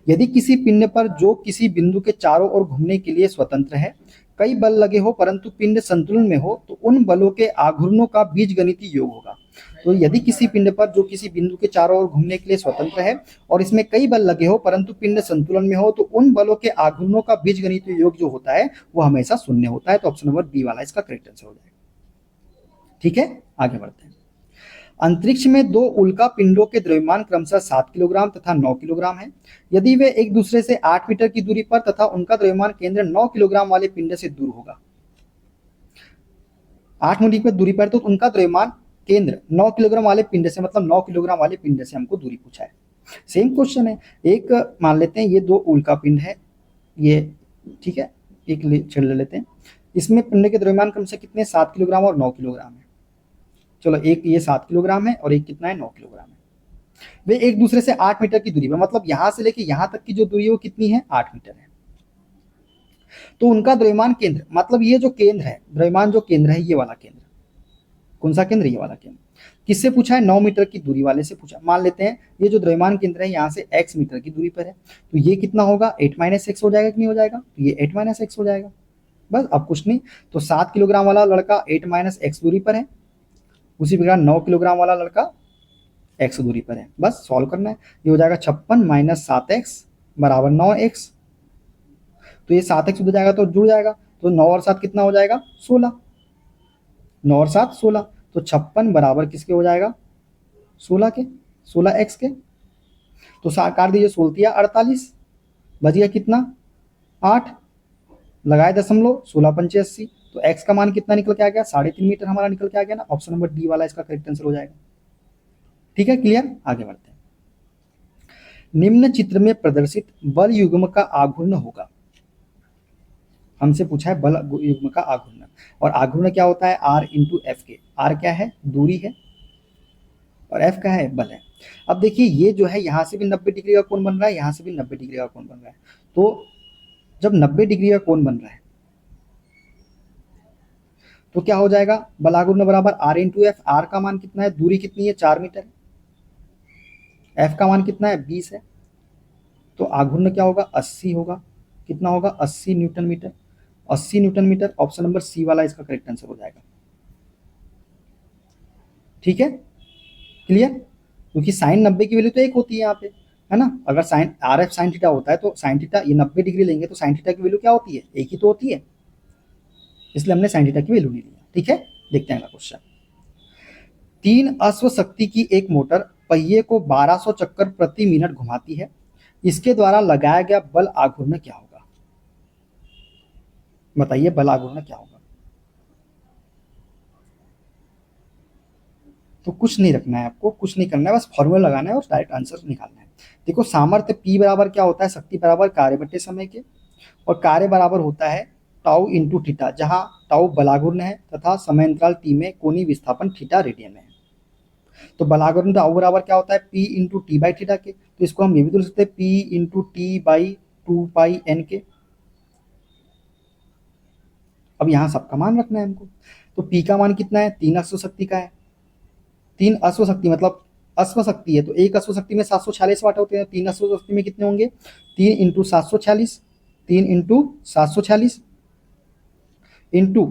यदि किसी पिंड पर जो किसी बिंदु के चारों ओर घूमने के लिए स्वतंत्र है, कई बल लगे हो परंतु पिंड संतुलन में हो तो उन बलों के आघूर्णों का बीजगणितीय योग होगा। तो यदि किसी पिंड पर जो किसी बिंदु के चारों ओर घूमने के लिए स्वतंत्र है और इसमें कई बल लगे हो परंतु पिंड संतुलन में हो तो उन बलों के आघूर्णों का बीजगणितीय योग जो होता है वो हमेशा शून्य होता है। तो ऑप्शन नंबर बी वाला इसका करेक्ट आंसर हो जाएगा। ठीक है, आगे बढ़ते हैं। अंतरिक्ष में दो उल्का पिंडों के द्रव्यमान क्रमशः 7 किलोग्राम तथा 9 किलोग्राम है। यदि वे एक दूसरे से 8 मीटर की दूरी पर तथा उनका द्रव्यमान केंद्र 9 किलोग्राम वाले पिंड से दूर होगा। 8 मीटर की दूरी पर तो उनका द्रव्यमान केंद्र 9 किलोग्राम वाले पिंड से, मतलब 9 किलोग्राम वाले पिंड से हमको दूरी पूछा है। सेम क्वेश्चन है। एक मान लेते हैं ये दो उल्का पिंड है, ये ठीक है, एक छेड़ ले लेते हैं। इसमें पिंड के द्रव्यमान क्रमशः कितने, 7 किलोग्राम और 9 किलोग्राम है। चलो, एक ये 7 किलोग्राम है और एक कितना है, 9 किलोग्राम है। वे एक दूसरे से 8 मीटर की दूरी पर, मतलब यहां से लेके यहां तक की जो दूरी है वो कितनी है, 8 मीटर है। तो उनका द्रव्यमान केंद्र, मतलब ये जो केंद्र है, द्रव्यमान जो केंद्र है, ये वाला केंद्र, कौन सा केंद्र, ये वाला केंद्र, किससे पूछा है, 9 मीटर की दूरी वाले से पूछा। मान लेते हैं ये जो द्रव्यमान केंद्र है यहाँ से x मीटर की दूरी पर है, तो ये कितना होगा, 8 - x हो जाएगा कि नहीं हो जाएगा, तो ये 8 - x हो जाएगा। बस, अब कुछ नहीं। तो 7 किलोग्राम वाला लड़का 8 - x दूरी पर है, उसी प्रकार 9 किलोग्राम वाला लड़का x दूरी पर है। बस सॉल्व करना है। ये हो जाएगा 56 - 7x बराबर 9x। तो ये 7x उधर जाएगा तो जुड़ जाएगा, तो 9 और 7 कितना हो जाएगा, 16। 9 और 7 16, तो 56 बराबर किसके हो जाएगा, 16 के, 16x के। तो काट दीजिए, 16 48, बच गया कितना, 8, लगाए दशमलव, 16 पंचे 80। तो x का मान कितना निकल के आ गया, 3.5 मीटर हमारा निकल के आ गया ना। ऑप्शन नंबर डी वाला इसका करेक्ट आंसर हो जाएगा। ठीक है, क्लियर, आगे बढ़ते हैं। निम्न चित्र में प्रदर्शित बल युग्म का आघूर्ण होगा। हमसे पूछा है बल युग्म का आघूर्ण, और आघूर्ण क्या होता है, r × f के। r क्या है, दूरी है, और f क्या है, बल है। अब देखिए ये जो है यहाँ से भी 90 डिग्री का कोण बन रहा है, यहाँ से भी 90 डिग्री का कोण बन रहा है। तो जब 90 डिग्री का कोण बन रहा है तो क्या हो जाएगा, बल आघूर्ण बराबर r × f। r का मान कितना है, दूरी कितनी है, 4 मीटर है। f का मान कितना है, 20 है। तो आघूर्ण क्या होगा, 80 होगा। कितना होगा, 80 newton metre. 80 newton metre, option number C वाला इसका करेक्ट आंसर हो जाएगा। ठीक है, क्लियर, क्योंकि साइन 90 की वैल्यू तो एक होती है यहाँ पे, है ना। अगर साइन RF साइन थीटा होता है तो साइन थीटा, ये 90 डिग्री लेंगे तो साइन थीटा की वैल्यू क्या होती है, एक ही तो होती है, इसलिए हमने साइन थीटा की वैल्यू नहीं लिया। ठीक है, देखते हैं अगला क्वेश्चन। 3 अश्व शक्ति की एक मोटर पहिए को 1200 चक्कर प्रति मिनट घुमाती है। इसके द्वारा लगाया गया बल आघूर्ण क्या होगा, बताइए बल आघूर्ण क्या होगा। तो कुछ नहीं रखना है आपको, कुछ नहीं करना है, बस फॉर्मूला लगाना है और डायरेक्ट आंसर निकालना है। देखो, सामर्थ्य P बराबर क्या होता है, शक्ति बराबर कार्य बटे समय के, और कार्य बराबर होता है टाउ × थीटा, जहां टाउ बलाघूर्ण है तथा समय अंतराल T में कोणीय विस्थापन थीटा रेडियन में है। तो बलाघूर्ण टाउ बराबर क्या होता है, P × T/थीटा के। तो इसको हम ये भी लिख सकते हैं P × T/2πn के। अब यहाँ सबका मान रखना है हमको। तो P का मान कितना है, 3 अश्व शक्ति का है। 3 अश्व शक्ति मतलब अश्व शक्ति है, तो एक अश्व शक्ति में 746 वाट होते हैं। 3 अश्व शक्ति में कितने होंगे, 3 × 746, 3 × 746 इंटू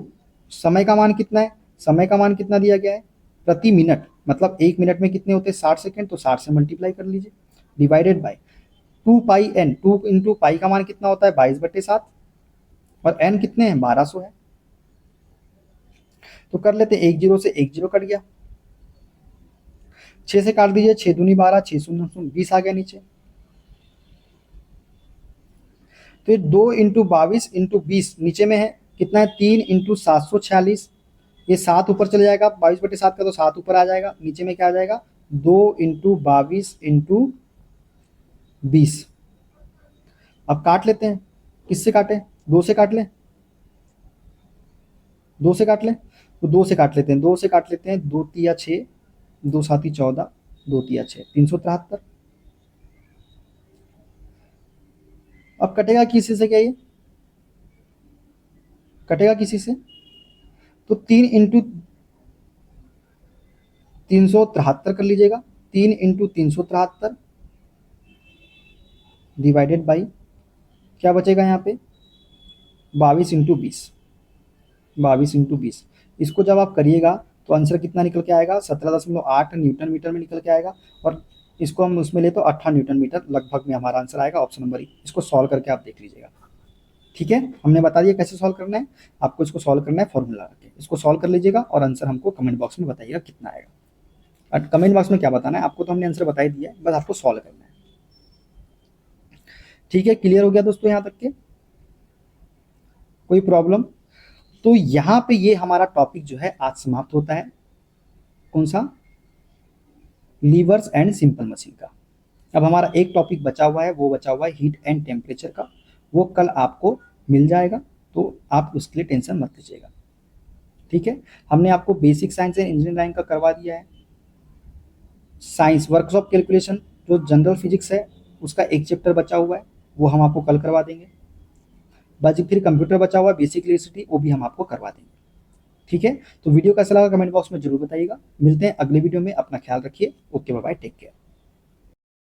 समय का मान कितना है, समय का मान कितना दिया गया है, प्रति मिनट, मतलब 1 मिनट में कितने होते हैं, 60 सेकेंड, तो 60 से मल्टीप्लाई कर लीजिए, डिवाइडेड बाय 2πn। 2 × पाई का मान कितना होता है, 22/7, और n कितने हैं, 1200 है। तो कर लेते, 1 0 से 1 0 कट गया, 6 से काट दीजिए, 6 दूनी 12, 6 शून्य 20 आ गया नीचे। तो 2 × 22 × 20 नीचे में है कितना है, 3 × 746, ये 7 ऊपर चले जाएगा, 22/7 का तो 7 ऊपर आ जाएगा, नीचे में क्या आ जाएगा, 2 × 22 × 20। अब काट लेते हैं, किससे काटें, 2 से काट लें, 2 से काट लें, तो 2 से काट लेते हैं, 2 से काट लेते हैं, 2 × 3 = 6, 2 × 7 = 14, 2 × 3 = 6, 373। अब कटेगा किसी से, क्या ये कटेगा किसी से, तो 3 × 373 कर लीजिएगा, 3 × 373 डिवाइडेड बाई क्या बचेगा यहाँ पे, 22 × 20, 22 × 20, इसको जब आप करिएगा तो आंसर कितना निकल के आएगा, 17.8 न्यूटन मीटर में निकल के आएगा। और इसको हम उसमें ले तो 18 न्यूटन मीटर लगभग में हमारा आंसर आएगा, ऑप्शन नंबर ई। इसको सॉल्व करके आप देख लीजिएगा। ठीक है, हमने बता दिया कैसे सॉल्व करना है। आपको इसको सॉल्व करना है फॉर्मूला रख के। इसको सॉल्व कर लीजिएगा और आंसर हमको कमेंट बॉक्स में बताइएगा कितना आएगा। और कमेंट बॉक्स में क्या बताना है आपको, तो हमने आंसर बता ही दिया है, बस आपको सॉल्व करना है। ठीक है, क्लियर हो गया दोस्तों यहाँ तक के, कोई प्रॉब्लम? तो यहाँ पे ये हमारा टॉपिक जो है आज समाप्त होता है। कौन सा? लीवर्स एंड सिंपल मशीन का। अब हमारा एक टॉपिक बचा हुआ है, वो बचा हुआ है हीट एंड टेम्परेचर का। वो कल आपको मिल जाएगा, तो आप उसके लिए टेंशन मत लीजिएगा। ठीक है, हमने आपको बेसिक साइंस एंड इंजीनियरिंग का करवा दिया है। साइंस वर्कशॉप कैलकुलेशन जो जनरल फिजिक्स है उसका एक चैप्टर बचा हुआ है, वो हम आपको कल करवा देंगे। बाकी फिर कंप्यूटर बचा हुआ है, बेसिक इलेक्ट्रिसिटी, वो भी हम आपको करवा देंगे। ठीक है, तो वीडियो कैसा लगा कमेंट बॉक्स में जरूर बताइएगा। मिलते हैं अगले वीडियो में, अपना ख्याल रखिए। Okay, bye bye, take care.